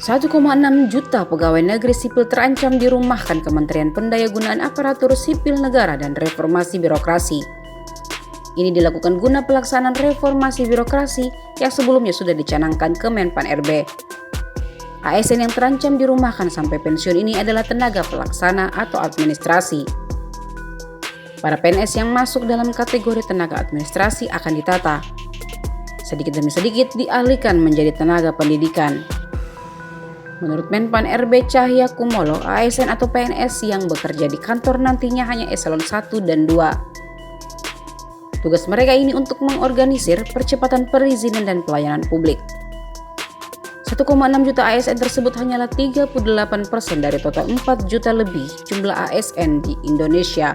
1,6 juta pegawai negeri sipil terancam dirumahkan Kementerian Pendayagunaan Aparatur Sipil Negara dan Reformasi Birokrasi. Ini dilakukan guna pelaksanaan reformasi birokrasi yang sebelumnya sudah dicanangkan Kemenpan RB. ASN yang terancam dirumahkan sampai pensiun ini adalah tenaga pelaksana atau administrasi. Para PNS yang masuk dalam kategori tenaga administrasi akan ditata. Sedikit demi sedikit dialihkan menjadi tenaga pendidikan. Menurut Menpan RB Cahya Kumolo, ASN atau PNS yang bekerja di kantor nantinya hanya eselon 1 dan 2. Tugas mereka ini untuk mengorganisir percepatan perizinan dan pelayanan publik. 1,6 juta ASN tersebut hanyalah 38% dari total 4 juta lebih jumlah ASN di Indonesia.